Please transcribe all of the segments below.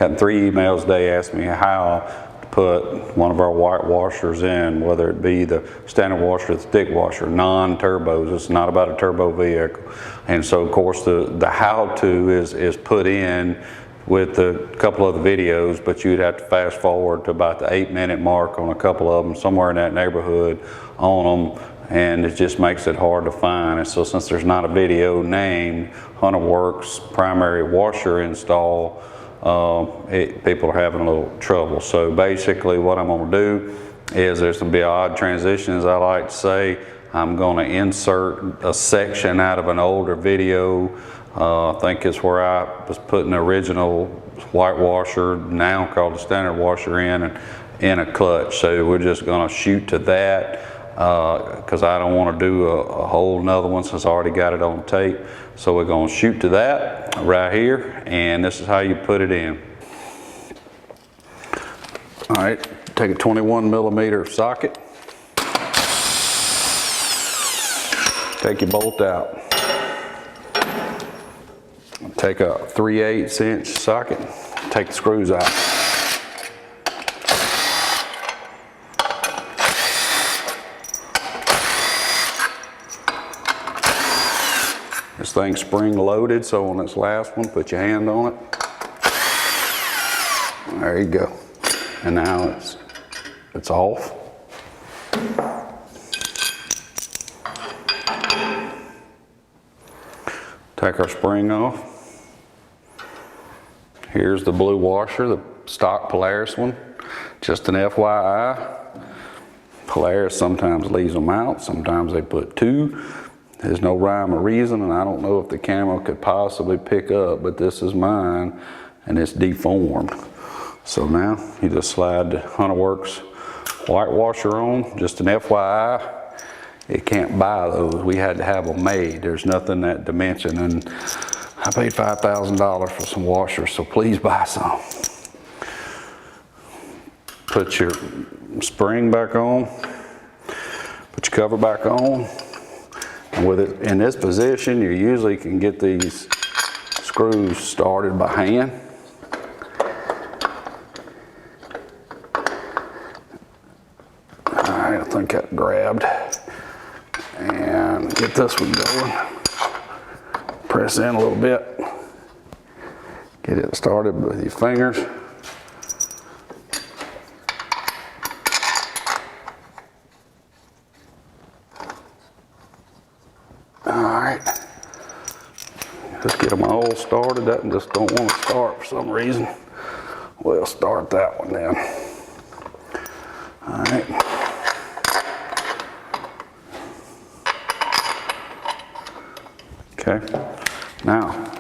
Gotten 3 emails today asking me how to put one of our white washers in, whether it be the standard washer or the thick washer, non-turbos. It's not about a turbo vehicle. And so of course the how-to is put in with a couple of the videos, but you'd have to fast forward to about the 8-minute mark on a couple of them, somewhere in that neighborhood on them, and it just makes it hard to find. And so since there's not a video named Hunterworks primary washer install, people are having a little trouble. So basically what I'm going to do is there's going to be an odd transition, as I like to say. I'm going to insert a section out of an older video. I think it's where I was putting the original white washer, now called the standard washer, in a clutch. So we're just going to shoot to that because I don't want to do a whole nother one since I already got it on tape. So we're going to shoot to that right here, and this is how you put it in. All right, take a 21mm socket, take your bolt out. Take a 3/8 inch socket, take the screws out. This thing's spring loaded, so on this last one, put your hand on it. There you go. And now it's off. Take our spring off. Here's the blue washer, the stock Polaris one. Just an FYI, Polaris sometimes leaves them out, sometimes they put 2. There's no rhyme or reason, and I don't know if the camera could possibly pick up, but this is mine, and it's deformed. So now you just slide the Hunterworks white washer on. Just an FYI, you can't buy those. We had to have them made. There's nothing that dimension, and I paid $5,000 for some washers, so please buy some. Put your spring back on, put your cover back on, and with it in this position, you usually can get these screws started by hand. All right, I think that grabbed. And get this one going. Press in a little bit. Get it started with your fingers. Alright. Just get them all started. That just don't want to start for some reason. We'll start that one then. Alright. Okay. Now,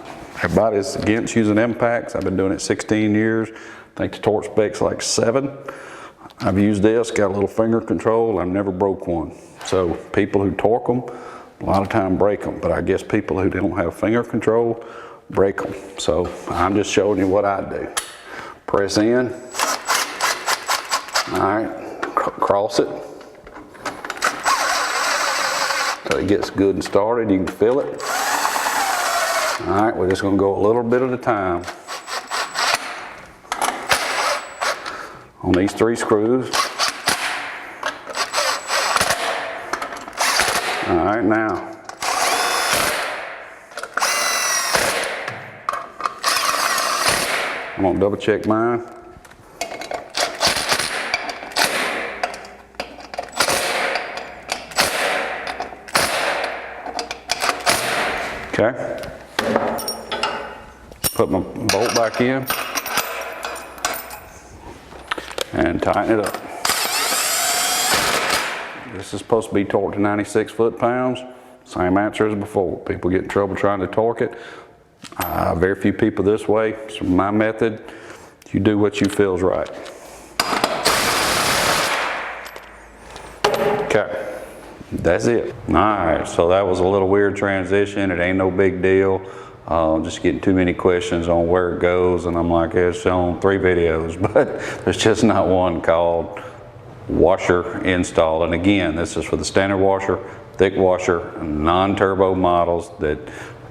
everybody's against using impacts. I've been doing it 16 years. I think the torque spec's like 7. I've used this, got a little finger control. I've never broke one. So people who torque them, a lot of time break them. But I guess people who don't have finger control, break them. So I'm just showing you what I do. Press in. All right, cross it. So it gets good and started. You can feel it. All right, we're just going to go a little bit at a time on these 3 screws. All right, now I'm going to double check mine. Okay. Put my bolt back in and tighten it up. This is supposed to be torqued to 96 foot-pounds. Same answer as before. People get in trouble trying to torque it. Very few people this way. So my method, you do what you feel is right. Okay, that's it. All right, so that was a little weird transition. It ain't no big deal. Just getting too many questions on where it goes, and I'm like, it's shown 3 videos, but there's just not one called washer install. And again, this is for the standard washer, thick washer, non-turbo models that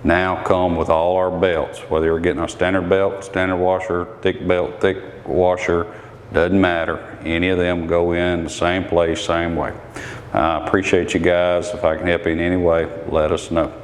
now come with all our belts, whether you're getting a standard belt, standard washer, thick belt, thick washer, doesn't matter. Any of them go in the same place, same way. I appreciate you guys. If I can help you in any way, let us know.